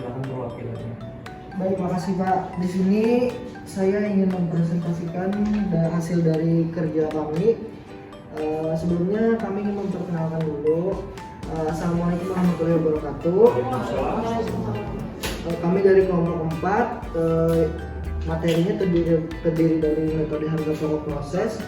silakan perwakilannya. Baik, makasih Pak. Di sini saya ingin mempresentasikan hasil dari kerja kami. Sebelumnya kami ingin memperkenalkan dulu. Assalamualaikum warahmatullahi wabarakatuh. Kami dari kelompok 4. Materinya terdiri dari metode harga pokok proses.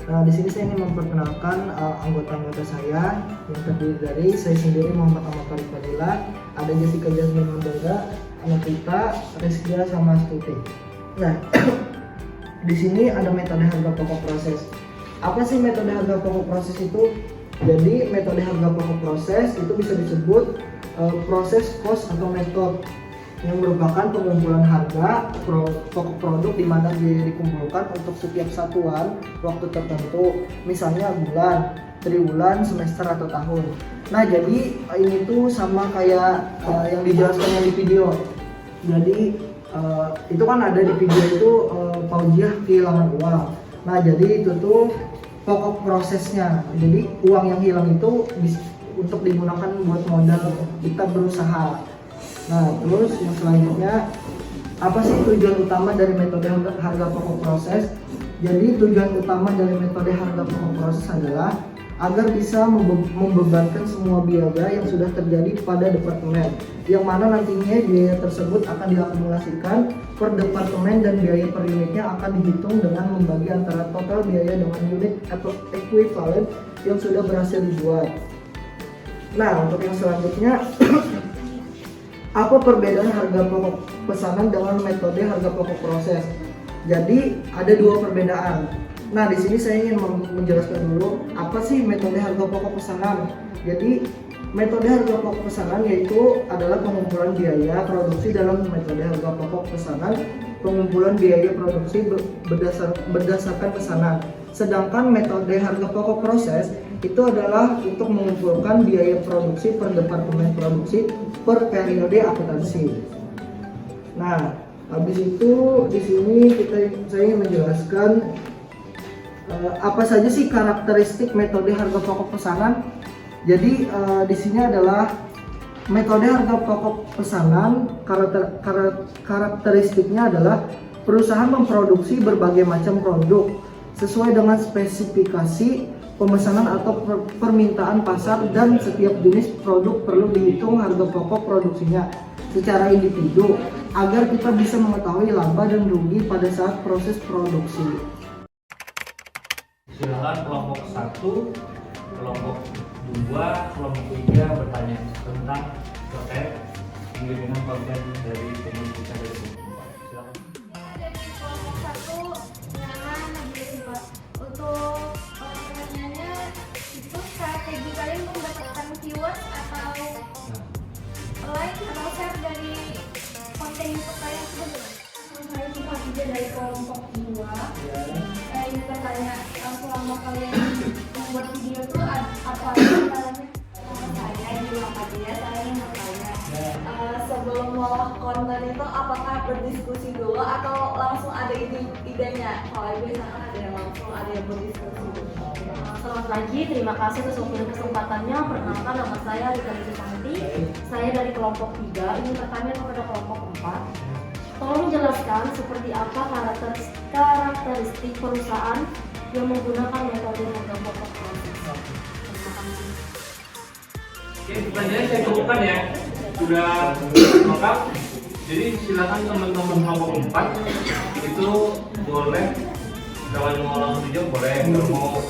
Di sini saya ingin memperkenalkan anggota-anggota saya yang terdiri dari saya sendiri Muhammad Ahmad Farid Fadila, ada Jessica Jasmine Mandanga, Anakita, Rizkia, sama Astuti. Nah, di sini ada metode harga pokok proses. Apa sih metode harga pokok proses itu? Jadi metode harga pokok proses itu bisa disebut proses cost atau metode yang merupakan pengumpulan harga pokok produk di mana dikumpulkan untuk setiap satuan waktu tertentu, misalnya bulan, triwulan, semester atau tahun. Nah, jadi ini tuh sama kayak yang dijelaskan di video. Jadi itu kan ada di video itu paujiah kehilangan uang. Nah, jadi itu tuh pokok prosesnya. Jadi uang yang hilang itu untuk digunakan buat modal kita berusaha. Nah, terus yang selanjutnya, apa sih tujuan utama dari metode harga pokok proses? Jadi tujuan utama dari metode harga pokok proses adalah agar bisa membebankan semua biaya yang sudah terjadi pada departemen, yang mana nantinya biaya tersebut akan diakumulasikan per departemen dan biaya per unitnya akan dihitung dengan membagi antara total biaya dengan unit atau ekuivalen yang sudah berhasil dibuat. Nah, untuk yang selanjutnya apa perbedaan harga pokok pesanan dengan metode harga pokok proses? Jadi ada dua perbedaan. Nah, di sini saya ingin menjelaskan dulu apa sih metode harga pokok pesanan. Jadi metode harga pokok pesanan yaitu adalah pengumpulan biaya produksi dalam metode harga pokok pesanan, pengumpulan biaya produksi berdasarkan pesanan. Sedangkan metode harga pokok proses itu adalah untuk mengumpulkan biaya produksi per departemen produksi per periode akuntansi. Nah, habis itu di sini saya ingin menjelaskan apa saja sih karakteristik metode harga pokok pesanan. Jadi di sini adalah metode harga pokok pesanan, karakteristiknya adalah perusahaan memproduksi berbagai macam produk sesuai dengan spesifikasi pemesanan atau permintaan pasar, dan setiap jenis produk perlu dihitung harga pokok produksinya secara individu agar kita bisa mengetahui laba dan rugi pada saat proses produksi. Silakan kelompok 1, kelompok 2, kelompok 3 bertanya tentang terkait dengan bagian dari penyelidikan dari kelompok 4. Silakan. Dari kelompok 1, dengan Pak. Untuk pertanyaannya itu strategi kalian mendapatkan viewers atau like atau share dari konten YouTube kalian tersebut? Saya cuma juga dari kelompok 2. Ini bertanya selama kalian membuat video itu apa aja caranya? Saya di Muhammadiyah, saya ingin bertanya sebelum mengolah konten itu apakah berdiskusi dulu atau langsung ada idenya? Kalau ibu misalkan ada yang langsung, ada yang berdiskusi dulu. Selamat pagi, terima kasih atas waktu dan kesempatannya. Perkenalkan, nama saya Rika Santi. Saya dari kelompok 3. Ini bertanya kepada kelompok 4. Tolong jelaskan seperti apa karakteristik perusahaan yang menggunakan metode harga pokok proses. Terima kasih. Oke, pertanyaannya saya cukupkan ya. Sudah lengkap. Jadi silakan teman-teman kelompok 4 itu boleh, kalau mau langsung dijawab boleh, kalau mau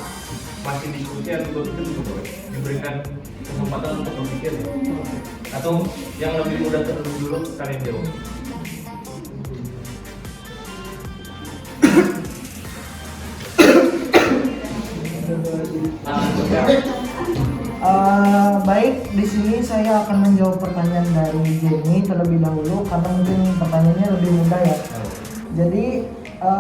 masih diskusi atau berpikir juga boleh. Diberikan kesempatan untuk berpikir ya. Atau yang lebih mudah terlebih dulu kalian jawab. Baik, di sini saya akan menjawab pertanyaan dari Jenny terlebih dahulu karena mungkin pertanyaannya lebih mudah ya. Jadi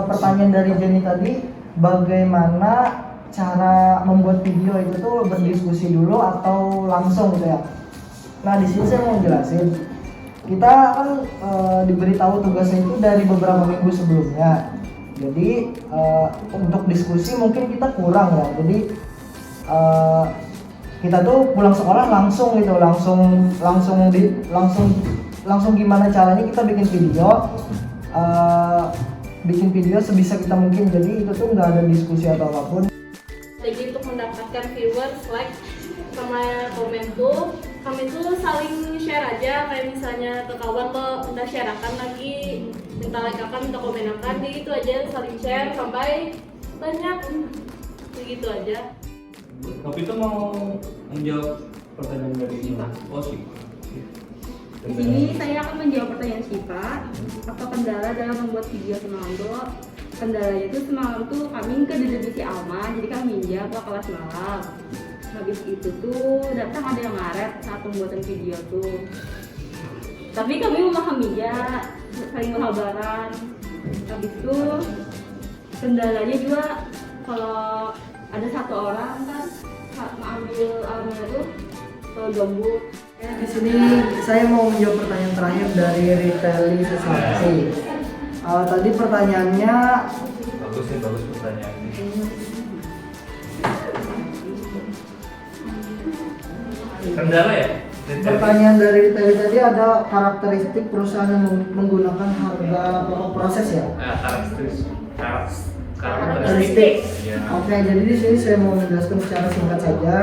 pertanyaan dari Jenny tadi, bagaimana cara membuat video itu tuh berdiskusi dulu atau langsung gitu ya. Nah, di sini saya mau jelasin. Kita kan diberitahu tugasnya itu dari beberapa minggu sebelumnya. Jadi untuk diskusi mungkin kita kurang ya. Jadi kita tuh pulang sekolah langsung gitu, langsung langsung gimana caranya kita bikin video sebisa kita mungkin, jadi itu tuh nggak ada diskusi atau apapun. Jadi untuk mendapatkan viewers, like, sama komen tuh kami tuh saling share aja, kayak misalnya ke kawan lo minta share akan lagi, minta like akan, minta komen akan, jadi itu aja saling share sampai banyak, begitu aja. Tapi itu mau menjawab pertanyaan dari Syifa. Oh, Syifa. Di sini saya akan menjawab pertanyaan Syifa. Apa kendala dalam membuat video semalam tuh? Kendalanya itu semalam tuh kami ke divisi Alma, jadi kami minjam ke kelas malam. Habis itu tuh datang ada yang ngaret saat pembuatan video tuh. Tapi kami memahami ya, saling berhabaran. Habis itu kendalanya juga kalau ada satu orang kan mengambil alamnya tuh gambut. Ya, di sini saya mau menjawab pertanyaan terakhir dari Riteli Susanti. Tadi pertanyaannya Bagus pertanyaannya. Kendala ya? pertanyaan dari Riteli tadi ada karakteristik perusahaan yang menggunakan harga pokok proses ya. Karakteristik. Ya. Oke, jadi di sini saya mau menjelaskan secara singkat saja.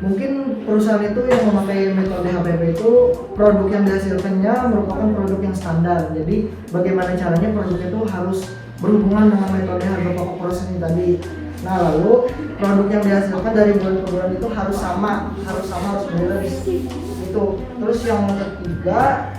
Mungkin perusahaan itu yang memakai metode HPP itu produk yang dihasilkannya merupakan produk yang standar. Jadi bagaimana caranya produk itu harus berhubungan dengan metode harga pokok proses ini tadi. Nah, lalu produk yang dihasilkan dari bulan ke bulan itu harus balance itu. Terus yang ketiga,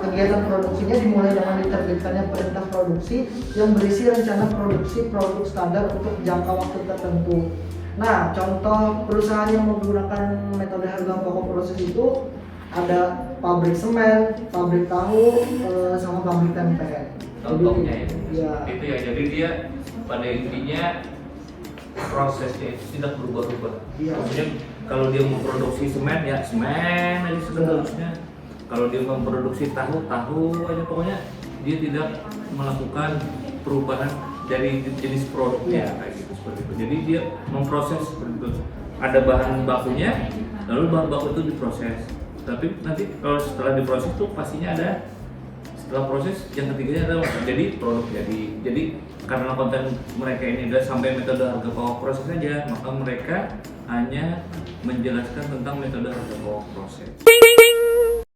kegiatan produksinya dimulai dengan diterbitkannya perintah produksi yang berisi rencana produksi produk standar untuk jangka waktu tertentu. Nah, contoh perusahaan yang menggunakan metode harga pokok proses itu ada pabrik semen, pabrik tahu, sama pabrik tempe. Contohnya ya. Itu ya. Jadi dia pada intinya prosesnya itu tidak berubah-ubah. Iya. Maksudnya kalau dia memproduksi semen ya semen aja seterusnya. Kalau dia memproduksi tahu aja, pokoknya dia tidak melakukan perubahan dari jenis produknya kayak gitu, seperti itu. Jadi dia memproses seperti itu. Ada bahan bakunya, lalu bahan baku itu diproses. Tapi nanti kalau setelah diproses tuh pastinya ada setelah proses yang ketiganya adalah jadi produk jadi karena konten mereka ini udah sampai metode harga pokok proses saja, maka mereka hanya menjelaskan tentang metode harga pokok proses.